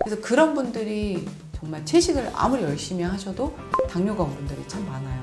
그래서 그런 분들이 정말 채식을 아무리 열심히 하셔도 당뇨가 온 분들이 참 많아요.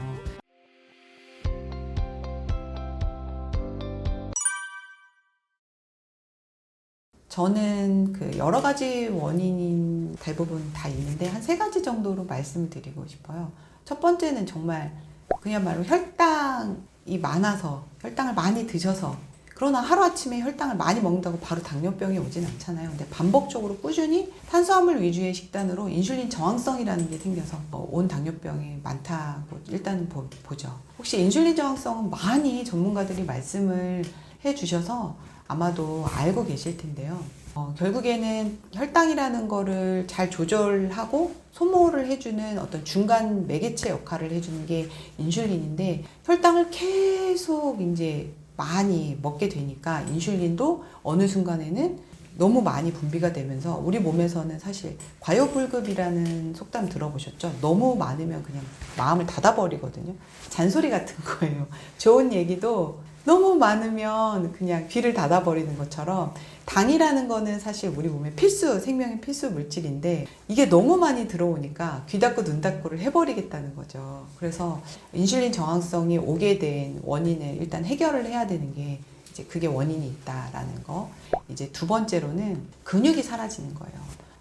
저는 그 여러 가지 원인이 대부분 다 있는데 한 3가지 정도로 말씀을 드리고 싶어요. 첫 번째는 정말 그야말로 혈당이 많아서, 혈당을 많이 드셔서, 그러나 하루아침에 혈당을 많이 먹는다고 바로 당뇨병이 오진 않잖아요. 근데 반복적으로 꾸준히 탄수화물 위주의 식단으로 인슐린 저항성이라는 게 생겨서 온 당뇨병이 많다고 일단 보죠. 혹시 인슐린 저항성은 많이 전문가들이 말씀을 해주셔서 아마도 알고 계실 텐데요. 결국에는 혈당이라는 거를 잘 조절하고 소모를 해주는 어떤 중간 매개체 역할을 해주는 게 인슐린인데, 혈당을 계속 이제 많이 먹게 되니까 인슐린도 어느 순간에는 너무 많이 분비가 되면서 우리 몸에서는 사실 과요불급이라는 속담 들어보셨죠? 너무 많으면 그냥 마음을 닫아버리거든요. 잔소리 같은 거예요. 좋은 얘기도 너무 많으면 그냥 귀를 닫아버리는 것처럼 당이라는 거는 사실 우리 몸의 생명의 필수 물질인데 이게 너무 많이 들어오니까 귀 닫고 눈 닫고를 해버리겠다는 거죠. 그래서 인슐린 저항성이 오게 된 원인을 일단 해결을 해야 되는 게 이제 그게 원인이 있다라는 거. 이제 두 번째로는 근육이 사라지는 거예요.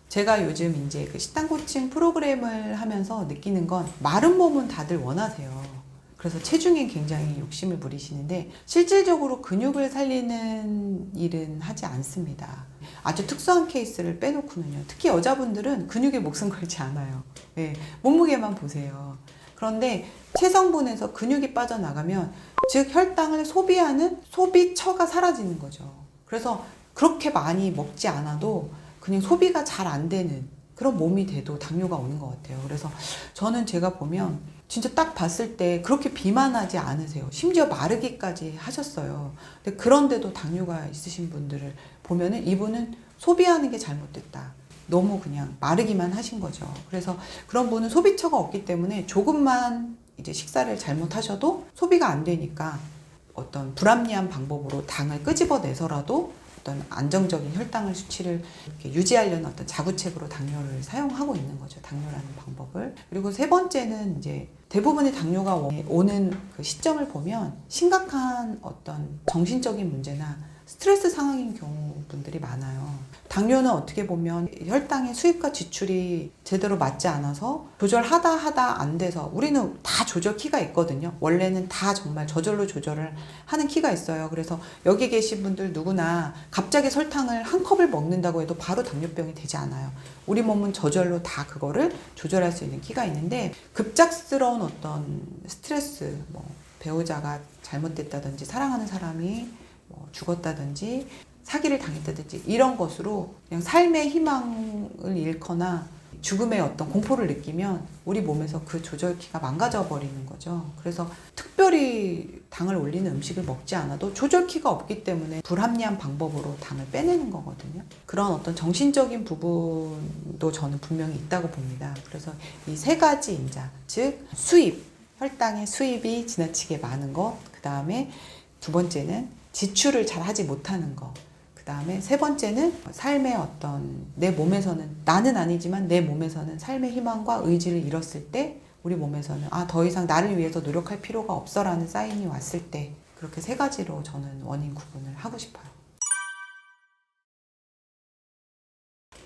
제가 요즘 이제 그 식단 코칭 프로그램을 하면서 느끼는 건 마른 몸은 다들 원하세요. 그래서 체중에 굉장히 욕심을 부리시는데 실질적으로 근육을 살리는 일은 하지 않습니다. 아주 특수한 케이스를 빼놓고는요. 특히 여자분들은 근육에 목숨 걸지 않아요. 네, 몸무게만 보세요. 그런데 체성분에서 근육이 빠져나가면 즉 혈당을 소비하는 소비처가 사라지는 거죠. 그래서 그렇게 많이 먹지 않아도 그냥 소비가 잘 안 되는 그런 몸이 돼도 당뇨가 오는 것 같아요. 그래서 저는 제가 보면 진짜 딱 봤을 때 그렇게 비만하지 않으세요. 심지어 마르기까지 하셨어요. 근데 그런데도 당뇨가 있으신 분들을 보면은 이분은 소비하는 게 잘못됐다. 너무 그냥 마르기만 하신 거죠. 그래서 그런 분은 소비처가 없기 때문에 조금만 이제 식사를 잘못하셔도 소비가 안 되니까 어떤 불합리한 방법으로 당을 끄집어내서라도 어떤 안정적인 혈당을 수치를 이렇게 유지하려는 어떤 자구책으로 당뇨를 사용하고 있는 거죠. 당뇨라는 방법을. 그리고 세 번째는 이제 대부분의 당뇨가 오는 그 시점을 보면 심각한 어떤 정신적인 문제나 스트레스 상황인 경우분들이 많아요. 당뇨는 어떻게 보면 혈당의 수입과 지출이 제대로 맞지 않아서 조절하다 안 돼서 우리는 다 조절 키가 있거든요. 원래는 다 정말 저절로 조절을 하는 키가 있어요. 그래서 여기 계신 분들 누구나 갑자기 설탕을 한 컵을 먹는다고 해도 바로 당뇨병이 되지 않아요. 우리 몸은 저절로 다 그거를 조절할 수 있는 키가 있는데 급작스러운 어떤 스트레스, 배우자가 잘못됐다든지 사랑하는 사람이 죽었다든지 사기를 당했다든지 이런 것으로 그냥 삶의 희망을 잃거나 죽음의 어떤 공포를 느끼면 우리 몸에서 그 조절키가 망가져 버리는 거죠. 그래서 특별히 당을 올리는 음식을 먹지 않아도 조절키가 없기 때문에 불합리한 방법으로 당을 빼내는 거거든요. 그런 어떤 정신적인 부분도 저는 분명히 있다고 봅니다. 그래서 이 3가지 인자, 즉 혈당의 수입이 지나치게 많은 것, 그 다음에 두 번째는 지출을 잘 하지 못하는 것, 그 다음에 세 번째는 삶의 어떤 내 몸에서는 나는 아니지만 내 몸에서는 삶의 희망과 의지를 잃었을 때 우리 몸에서는 더 이상 나를 위해서 노력할 필요가 없어라는 사인이 왔을 때 그렇게 3가지로 저는 원인 구분을 하고 싶어요.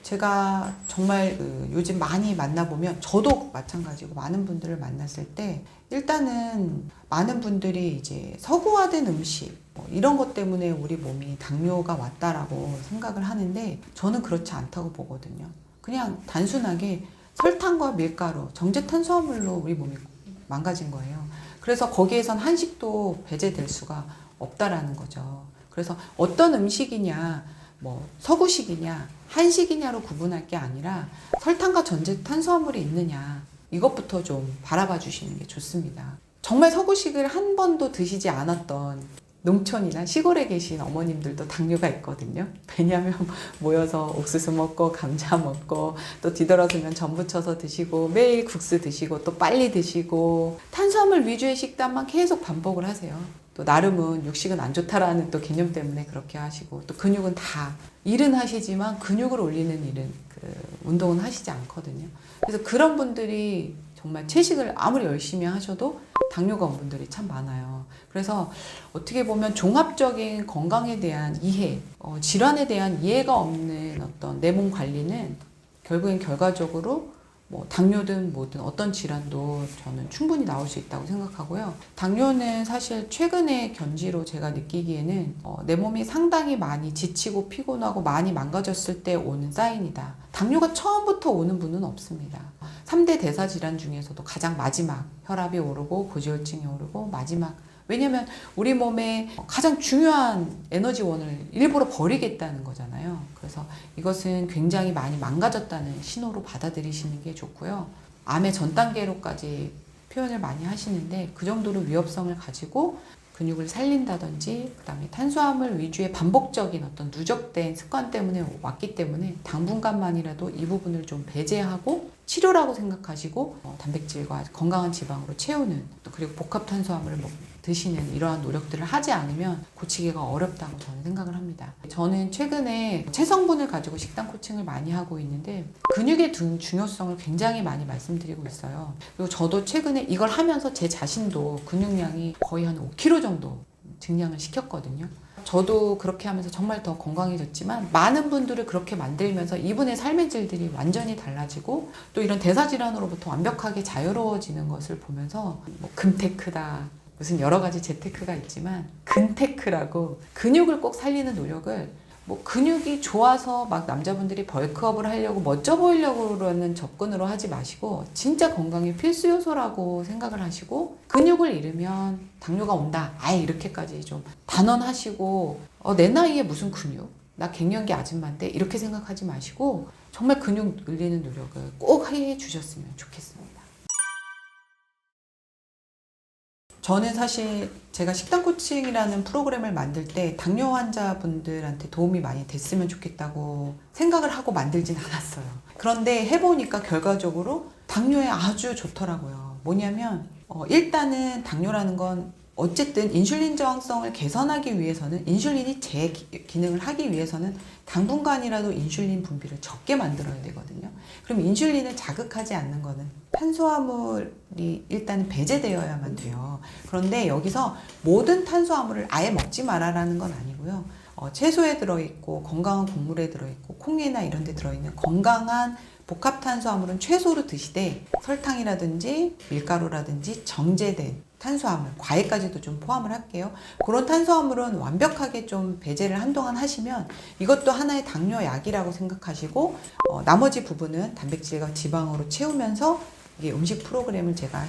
제가 정말 요즘 많이 만나보면 저도 마찬가지고 많은 분들을 만났을 때 일단은 많은 분들이 이제 서구화된 음식 이런 것 때문에 우리 몸이 당뇨가 왔다라고 생각을 하는데 저는 그렇지 않다고 보거든요. 그냥 단순하게 설탕과 밀가루, 정제 탄수화물로 우리 몸이 망가진 거예요. 그래서 거기에선 한식도 배제될 수가 없다라는 거죠. 그래서 어떤 음식이냐, 서구식이냐, 한식이냐로 구분할 게 아니라 설탕과 전제 탄수화물이 있느냐 이것부터 좀 바라봐 주시는 게 좋습니다. 정말 서구식을 한 번도 드시지 않았던 농촌이나 시골에 계신 어머님들도 당뇨가 있거든요. 왜냐하면 모여서 옥수수 먹고 감자 먹고 또 뒤돌아서면 전부 쳐서 드시고 매일 국수 드시고 또 빨리 드시고 탄수화물 위주의 식단만 계속 반복을 하세요. 또 나름은 육식은 안 좋다라는 또 개념 때문에 그렇게 하시고 또 근육은 다 일은 하시지만 근육을 올리는 일은 운동은 하시지 않거든요. 그래서 그런 분들이 정말 채식을 아무리 열심히 하셔도 당뇨가 온 분들이 참 많아요. 그래서 어떻게 보면 종합적인 건강에 대한 이해, 질환에 대한 이해가 없는 어떤 내 몸 관리는 결국엔 결과적으로 뭐 당뇨든 뭐든 어떤 질환도 저는 충분히 나올 수 있다고 생각하고요. 당뇨는 사실 최근의 견지로 제가 느끼기에는 내 몸이 상당히 많이 지치고 피곤하고 많이 망가졌을 때 오는 사인이다. 당뇨가 처음부터 오는 분은 없습니다. 3대 대사 질환 중에서도 가장 마지막 혈압이 오르고 고지혈증이 오르고 마지막, 왜냐면 우리 몸의 가장 중요한 에너지원을 일부러 버리겠다는 거잖아요. 그래서 이것은 굉장히 많이 망가졌다는 신호로 받아들이시는 게 좋고요. 암의 전 단계로까지 표현을 많이 하시는데 그 정도로 위협성을 가지고 근육을 살린다든지 그다음에 탄수화물 위주의 반복적인 어떤 누적된 습관 때문에 왔기 때문에 당분간만이라도 이 부분을 좀 배제하고 치료라고 생각하시고 단백질과 건강한 지방으로 채우는, 또 그리고 복합 탄수화물을 드시는 이러한 노력들을 하지 않으면 고치기가 어렵다고 저는 생각을 합니다. 저는 최근에 체성분을 가지고 식단 코칭을 많이 하고 있는데 근육의 중요성을 굉장히 많이 말씀드리고 있어요. 그리고 저도 최근에 이걸 하면서 제 자신도 근육량이 거의 한 5kg 정도 증량을 시켰거든요. 저도 그렇게 하면서 정말 더 건강해졌지만 많은 분들을 그렇게 만들면서 이분의 삶의 질들이 완전히 달라지고 또 이런 대사질환으로부터 완벽하게 자유로워지는 것을 보면서 뭐 금테크다, 무슨 여러 가지 재테크가 있지만 근테크라고 근육을 꼭 살리는 노력을, 뭐 근육이 좋아서 막 남자분들이 벌크업을 하려고 멋져 보이려고 그러는 접근으로 하지 마시고 진짜 건강의 필수 요소라고 생각을 하시고, 근육을 잃으면 당뇨가 온다, 아예 이렇게까지 좀 단언하시고 내 나이에 무슨 근육, 나 갱년기 아줌마인데 이렇게 생각하지 마시고 정말 근육 늘리는 노력을 꼭 해 주셨으면 좋겠습니다. 저는 사실 제가 식단 코칭이라는 프로그램을 만들 때 당뇨 환자분들한테 도움이 많이 됐으면 좋겠다고 생각을 하고 만들진 않았어요. 그런데 해보니까 결과적으로 당뇨에 아주 좋더라고요. 뭐냐면 일단은 당뇨라는 건 어쨌든 인슐린 저항성을 개선하기 위해서는, 인슐린이 제 기능을 하기 위해서는 당분간이라도 인슐린 분비를 적게 만들어야 되거든요. 그럼 인슐린을 자극하지 않는 거는 탄수화물이 일단 배제되어야만 돼요. 그런데 여기서 모든 탄수화물을 아예 먹지 마라라는 건 아니고요. 채소에 들어있고 건강한 곡물에 들어있고 콩이나 이런 데 들어있는 건강한 복합 탄수화물은 최소로 드시되 설탕이라든지 밀가루라든지 정제된 탄수화물, 과일까지도 좀 포함을 할게요. 그런 탄수화물은 완벽하게 좀 배제를 한동안 하시면 이것도 하나의 당뇨약이라고 생각하시고 나머지 부분은 단백질과 지방으로 채우면서 이게 음식 프로그램을 제가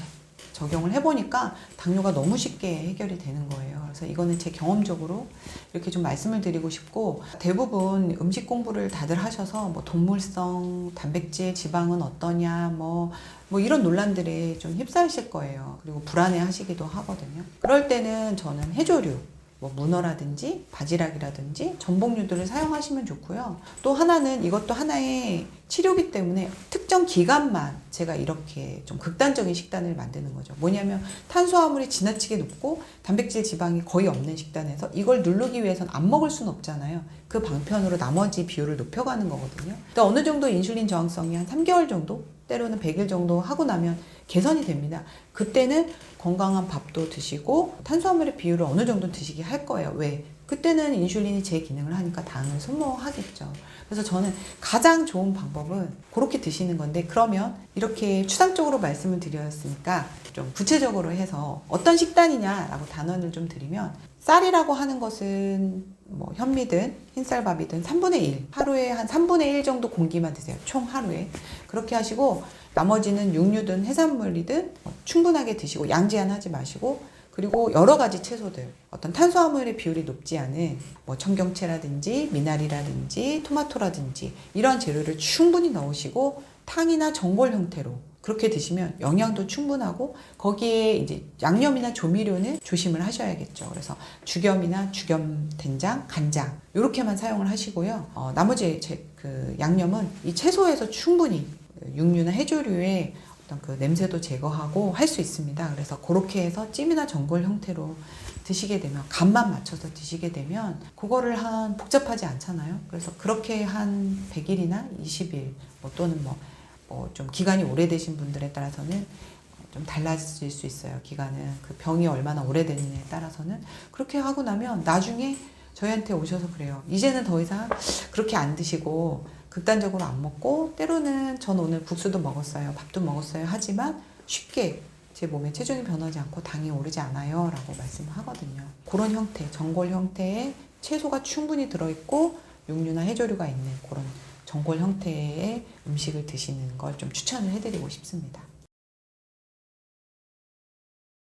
적용을 해보니까 당뇨가 너무 쉽게 해결이 되는 거예요. 그래서 이거는 제 경험적으로 이렇게 좀 말씀을 드리고 싶고, 대부분 음식 공부를 다들 하셔서 뭐 동물성, 단백질, 지방은 어떠냐, 뭐 이런 논란들에 좀 휩싸이실 거예요. 그리고 불안해 하시기도 하거든요. 그럴 때는 저는 해조류, 뭐 문어라든지 바지락이라든지 전복류들을 사용하시면 좋고요. 또 하나는 이것도 하나의 치료기 때문에 특정 기간만 제가 이렇게 좀 극단적인 식단을 만드는 거죠. 뭐냐면 탄수화물이 지나치게 높고 단백질 지방이 거의 없는 식단에서 이걸 누르기 위해서는 안 먹을 수는 없잖아요. 그 방편으로 나머지 비율을 높여가는 거거든요. 그러니까 어느 정도 인슐린 저항성이 한 3개월 정도, 때로는 100일 정도 하고 나면 개선이 됩니다. 그때는 건강한 밥도 드시고 탄수화물의 비율을 어느 정도 드시게 할 거예요. 왜? 그때는 인슐린이 제 기능을 하니까 당을 소모하겠죠. 그래서 저는 가장 좋은 방법은 그렇게 드시는 건데, 그러면 이렇게 추상적으로 말씀을 드렸으니까 좀 구체적으로 해서 어떤 식단이냐라고 단언을 좀 드리면, 쌀이라고 하는 것은 뭐 현미든 흰쌀밥이든 3분의 1, 하루에 한 3분의 1 정도 공기만 드세요. 총 하루에. 그렇게 하시고 나머지는 육류든 해산물이든 충분하게 드시고 양 제한하지 마시고, 그리고 여러 가지 채소들, 어떤 탄수화물의 비율이 높지 않은 뭐 청경채라든지 미나리라든지 토마토라든지 이런 재료를 충분히 넣으시고 탕이나 전골 형태로 그렇게 드시면 영양도 충분하고, 거기에 이제 양념이나 조미료는 조심을 하셔야겠죠. 그래서 죽염이나 죽염 된장, 간장 이렇게만 사용을 하시고요. 나머지 그 양념은 이 채소에서 충분히 육류나 해조류에 어떤 그 냄새도 제거하고 할 수 있습니다. 그래서 그렇게 해서 찜이나 전골 형태로 드시게 되면 간만 맞춰서 드시게 되면 그거를 한 복잡하지 않잖아요. 그래서 그렇게 한 100일이나 20일 뭐 또는 뭐 좀 기간이 오래되신 분들에 따라서는 좀 달라질 수 있어요. 기간은 그 병이 얼마나 오래되느냐에 따라서는 그렇게 하고 나면 나중에 저희한테 오셔서 그래요. 이제는 더 이상 그렇게 안 드시고 극단적으로 안 먹고 때로는 전 오늘 국수도 먹었어요. 밥도 먹었어요. 하지만 쉽게 제 몸에 체중이 변하지 않고 당이 오르지 않아요. 라고 말씀을 하거든요. 그런 형태, 전골 형태의 채소가 충분히 들어있고 육류나 해조류가 있는 그런 전골 형태의 음식을 드시는 걸 좀 추천을 해드리고 싶습니다.